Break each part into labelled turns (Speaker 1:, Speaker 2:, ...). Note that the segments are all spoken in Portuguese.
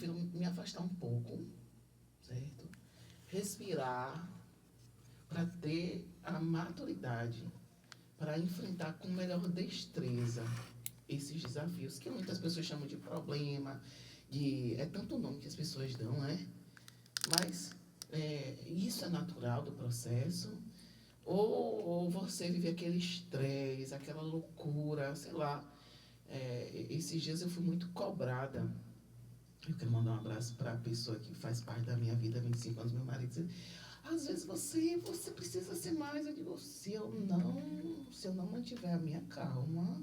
Speaker 1: prefiro me afastar um pouco, certo? Respirar para ter a maturidade, para enfrentar com melhor destreza esses desafios, que muitas pessoas chamam de problema, é tanto nome que as pessoas dão, né? Mas isso é natural do processo. Ou você vive aquele estresse, aquela loucura, sei lá. Esses dias eu fui muito cobrada. Eu quero mandar um abraço para a pessoa que faz parte da minha vida há 25 anos, meu marido. Às vezes você precisa ser mais. Eu digo, se eu não mantiver a minha calma,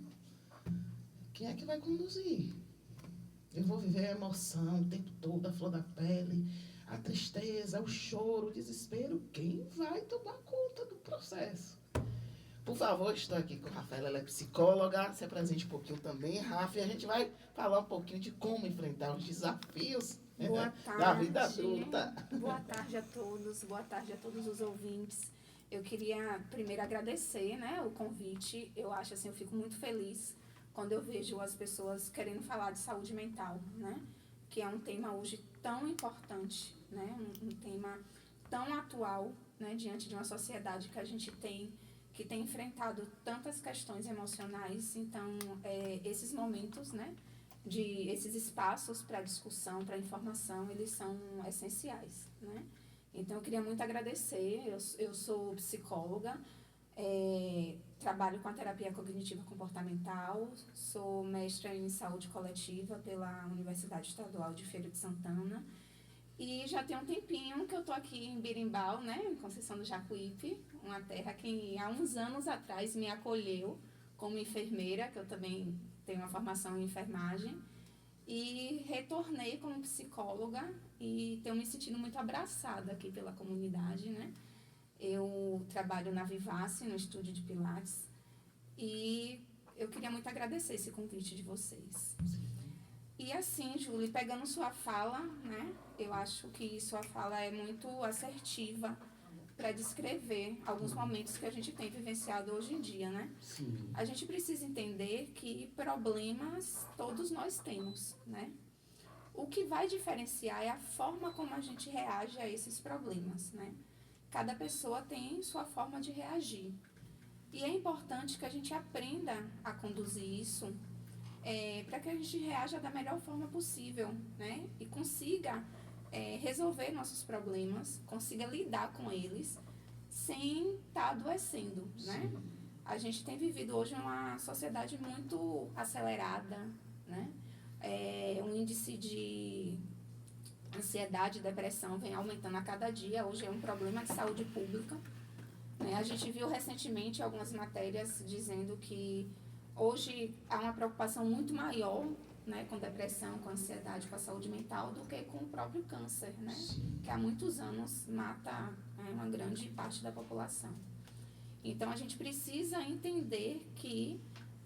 Speaker 1: quem é que vai conduzir? Eu vou viver a emoção o tempo todo, a flor da pele, a tristeza, o choro, o desespero. Quem vai tomar conta do processo? Por favor, estou aqui com a Rafaela, ela é psicóloga. Se apresente um pouquinho também, Rafa, e a gente vai falar um pouquinho de como enfrentar os desafios da vida adulta.
Speaker 2: Boa tarde a todos os ouvintes. Eu queria primeiro agradecer, né, o convite. Eu acho assim, eu fico muito feliz quando eu vejo as pessoas querendo falar de saúde mental, né, que é um tema hoje tão importante, né, um tema tão atual, né, diante de uma sociedade que a gente que tem enfrentado tantas questões emocionais. Então, esses momentos, né, esses espaços para discussão, para informação, eles são essenciais, né? Então, eu queria muito agradecer. Eu sou psicóloga, trabalho com a terapia cognitiva comportamental, sou mestra em saúde coletiva pela Universidade Estadual de Feira de Santana. E já tem um tempinho que eu estou aqui em Birimbau, né, em Conceição do Jacuípe, uma terra que há uns anos atrás me acolheu como enfermeira, que eu também tenho uma formação em enfermagem, e retornei como psicóloga e tenho me sentido muito abraçada aqui pela comunidade, né. Eu trabalho na Vivace, no estúdio de Pilates, e eu queria muito agradecer esse convite de vocês. E assim, Júlia, pegando sua fala, né, eu acho que sua fala é muito assertiva para descrever alguns momentos que a gente tem vivenciado hoje em dia, né?
Speaker 1: Sim.
Speaker 2: A gente precisa entender que problemas todos nós temos, né? O que vai diferenciar é a forma como a gente reage a esses problemas, né? Cada pessoa tem sua forma de reagir. E é importante que a gente aprenda a conduzir isso para que a gente reaja da melhor forma possível, né? E consiga resolver nossos problemas, consiga lidar com eles sem estar adoecendo, né? A gente tem vivido hoje uma sociedade muito acelerada, né? O índice de ansiedade e depressão vem aumentando a cada dia. Hoje é um problema de saúde pública, né? A gente viu recentemente algumas matérias dizendo que hoje há uma preocupação muito maior, né, com depressão, com ansiedade, com a saúde mental, do que com o próprio câncer, né, que há muitos anos mata uma grande parte da população. Então, a gente precisa entender que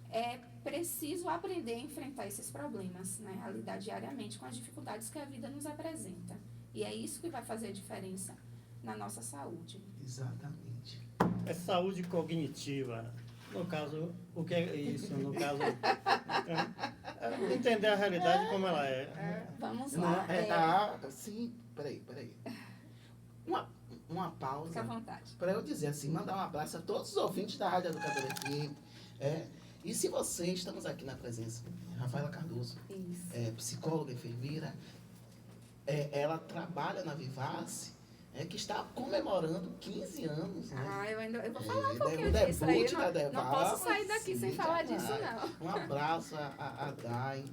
Speaker 2: é preciso aprender a enfrentar esses problemas, né, a lidar diariamente com as dificuldades que a vida nos apresenta. E é isso que vai fazer a diferença na nossa saúde.
Speaker 1: Exatamente.
Speaker 3: É saúde cognitiva. No caso, o que é isso? No caso, entender a realidade como ela é.
Speaker 2: Vamos lá.
Speaker 1: Sim, peraí. Uma pausa.
Speaker 2: Fica à vontade.
Speaker 1: Para eu dizer assim, mandar um abraço a todos os ouvintes da Rádio Educadora FM. E se você, estamos aqui na presença de Rafaela Cardoso, psicóloga, enfermeira, ela trabalha na Vivace, que está comemorando 15 anos. Né?
Speaker 2: Eu vou falar um pouquinho disso aí. Não posso sair daqui sem falar disso, não.
Speaker 1: Um abraço a Dai,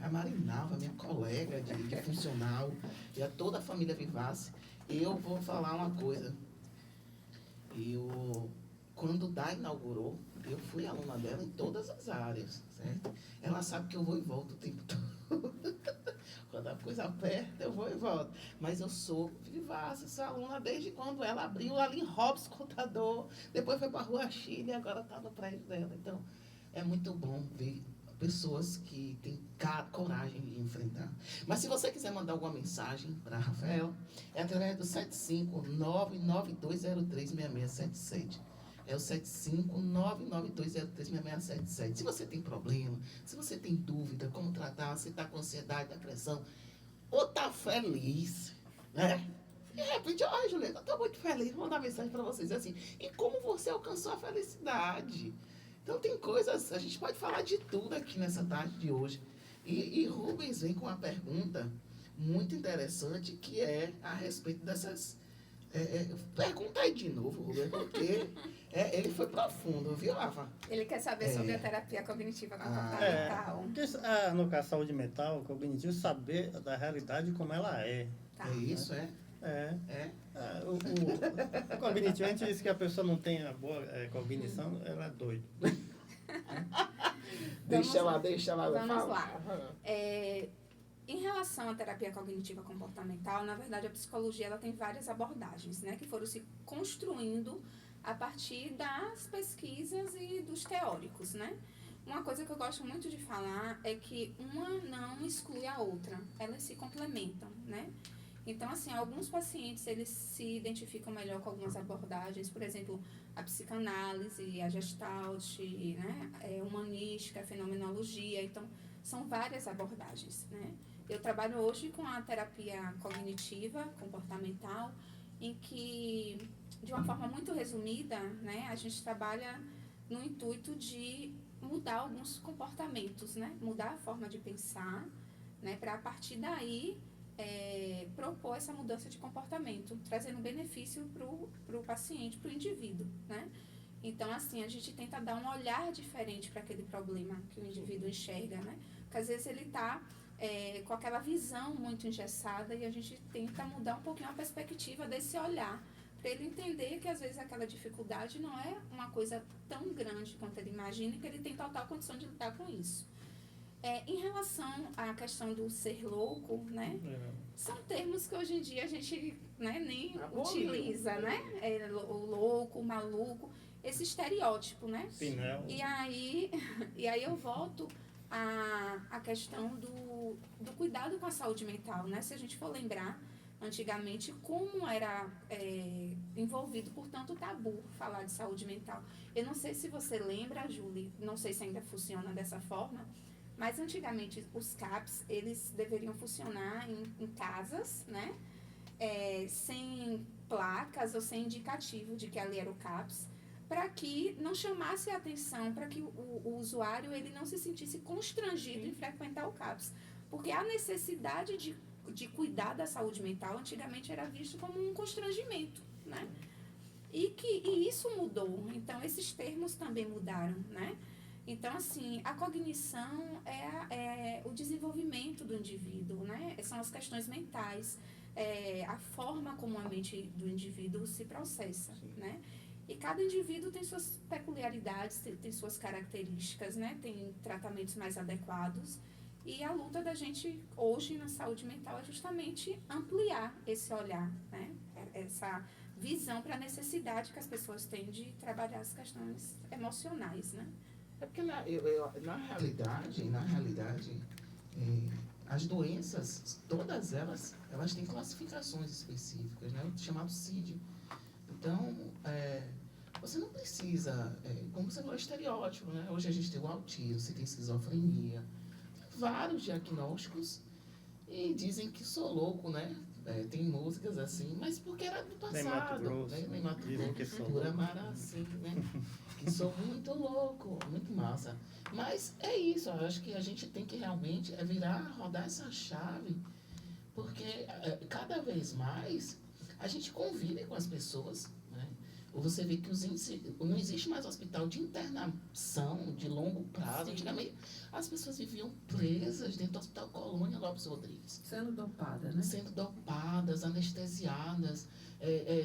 Speaker 1: a Marinalva, minha colega de funcional, e a toda a família Vivace. Eu vou falar uma coisa. Quando Dai inaugurou, eu fui aluna dela em todas as áreas, certo? Ela sabe que eu vou e volto o tempo todo. Quando a coisa aperta, eu vou e volto. Mas eu sou Vivace, sou aluna desde quando ela abriu ali em Robson Contador, depois foi para a Rua Chile e agora está no prédio dela. Então, é muito bom ver pessoas que têm coragem de enfrentar. Mas se você quiser mandar alguma mensagem para a Rafaela, é através do 75992036677. É o 75992036677. Se você tem problema, se você tem dúvida, como tratar, se está com ansiedade, depressão, ou tá feliz, né? De repente, ai, Juliana, eu tô muito feliz, vou mandar mensagem para vocês assim. E como você alcançou a felicidade? Então tem coisas, a gente pode falar de tudo aqui nessa tarde de hoje. E Rubens vem com uma pergunta muito interessante que é a respeito dessas. Pergunta aí de novo, Rubens, porque ele foi profundo, viu, Rafa?
Speaker 2: Ele quer saber sobre a terapia cognitiva
Speaker 3: É,
Speaker 2: comportamental.
Speaker 3: porque, no caso saúde mental, cognitivo, saber da realidade como ela é.
Speaker 2: Tá.
Speaker 1: É isso, é?
Speaker 3: É.
Speaker 1: É?
Speaker 3: O cognitivo, a gente diz que a pessoa não tem a boa cognição, ela é doida.
Speaker 1: Deixa ela
Speaker 2: Vamos
Speaker 1: falar.
Speaker 2: lá. Em relação à terapia cognitiva comportamental, na verdade a psicologia ela tem várias abordagens, né, que foram se construindo a partir das pesquisas e dos teóricos, né? Uma coisa que eu gosto muito de falar é que uma não exclui a outra, elas se complementam, né? Então, assim, alguns pacientes, eles se identificam melhor com algumas abordagens, por exemplo, a psicanálise, a gestalt, né, humanística, a fenomenologia, então, são várias abordagens, né? Eu trabalho hoje com a terapia cognitiva, comportamental, em que, de uma forma muito resumida, né, a gente trabalha no intuito de mudar alguns comportamentos, né, mudar a forma de pensar, né, para a partir daí propor essa mudança de comportamento, trazendo benefício para o paciente, para o indivíduo, né? Então, assim, a gente tenta dar um olhar diferente para aquele problema que o indivíduo enxerga, né? Porque às vezes ele está com aquela visão muito engessada e a gente tenta mudar um pouquinho a perspectiva desse olhar, para ele entender que às vezes aquela dificuldade não é uma coisa tão grande quanto ele imagina e que ele tem total condição de lidar com isso. Em relação à questão do ser louco, né? São termos que hoje em dia a gente, né, nem utiliza, né? O louco, o maluco, esse estereótipo, né?
Speaker 3: Pinel.
Speaker 2: E aí eu volto à questão do cuidado com a saúde mental, né? Se a gente for lembrar, antigamente, como era envolvido por tanto tabu falar de saúde mental. Eu não sei se você lembra, Julie, não sei se ainda funciona dessa forma, mas antigamente os CAPs, eles deveriam funcionar em casas, né? Sem placas ou sem indicativo de que ali era o CAPs, para que não chamasse a atenção, para que o usuário ele não se sentisse constrangido em frequentar o CAPs. Porque a necessidade de cuidar da saúde mental antigamente era visto como um constrangimento, né? E isso mudou, então esses termos também mudaram, né? Então, assim, a cognição é o desenvolvimento do indivíduo, né? São as questões mentais, a forma como a mente do indivíduo se processa, né? E cada indivíduo tem suas peculiaridades, tem suas características, né? Tem tratamentos mais adequados. E a luta da gente hoje na saúde mental é justamente ampliar esse olhar, né? Essa visão para a necessidade que as pessoas têm de trabalhar as questões emocionais, né?
Speaker 1: É porque na realidade, as doenças, todas elas têm classificações específicas, né? O chamado CID. Então, você não precisa, como você falou, estereótipo, né? Hoje a gente tem o autismo, você tem esquizofrenia, vários diagnósticos e dizem que sou louco, né? Tem músicas assim, mas porque era do passado.
Speaker 3: Nem Mato Grosso, que sou
Speaker 1: Pura
Speaker 3: louco.
Speaker 1: Mara, assim, né? Que sou muito louco, muito massa. Mas é isso, eu acho que a gente tem que realmente rodar essa chave, porque cada vez mais a gente convive com as pessoas, né? Ou você vê que não existe mais hospital de internação de longo prazo.
Speaker 4: Sim.
Speaker 1: Antigamente, as pessoas viviam presas dentro do Hospital Colônia Lopes Rodrigues.
Speaker 4: Sendo dopada, né?
Speaker 1: Sendo dopadas, anestesiadas,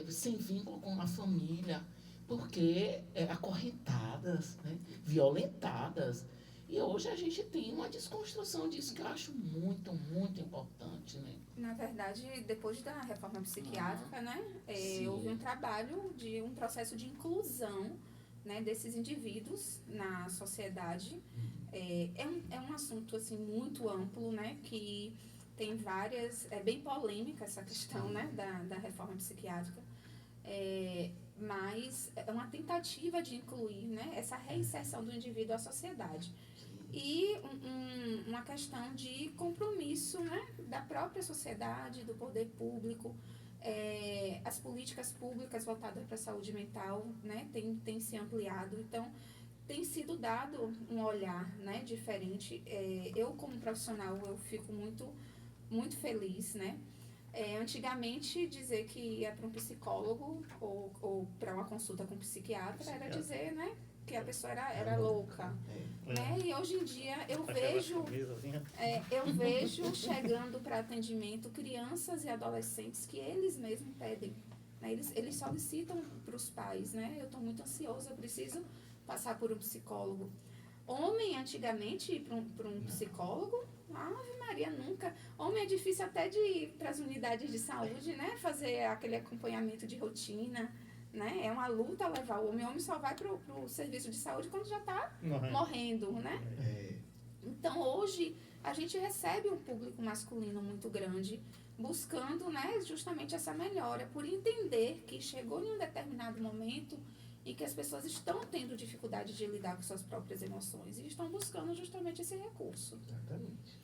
Speaker 1: sem vínculo com a família, porque acorrentadas, né, violentadas. E hoje a gente tem uma desconstrução disso que eu acho muito, muito importante, né?
Speaker 2: Na verdade, depois da reforma psiquiátrica, né,
Speaker 1: Sim.
Speaker 2: houve um trabalho de um processo de inclusão, né, desses indivíduos na sociedade. É um assunto assim muito amplo, né, que tem várias, é bem polêmica essa questão, né, da reforma psiquiátrica, mas é uma tentativa de incluir, né, essa reinserção do indivíduo à sociedade. e uma questão de compromisso, né, da própria sociedade, do poder público. As políticas públicas voltadas para a saúde mental, né, tem se ampliado. Então, tem sido dado um olhar, né, diferente. Eu, como profissional, eu fico muito feliz, né? Antigamente, dizer que ia para um psicólogo ou para uma consulta com um psiquiatra era dizer, né, que a pessoa era louca. Né? E hoje em dia eu vejo chegando para atendimento crianças e adolescentes que eles mesmos pedem. Né? Eles solicitam para os pais, né? Eu estou muito ansiosa, eu preciso passar por um psicólogo. Homem, antigamente, ir para um psicólogo, Ave Maria, nunca. Homem é difícil até de ir para as unidades de saúde, né? Fazer aquele acompanhamento de rotina, né? É uma luta levar o homem. O homem só vai para o serviço de saúde quando já está morrendo, né? Então, hoje, a gente recebe um público masculino muito grande, buscando, né, justamente essa melhora, por entender que chegou em um determinado momento e que as pessoas estão tendo dificuldade de lidar com suas próprias emoções e estão buscando justamente esse recurso.
Speaker 1: Exatamente.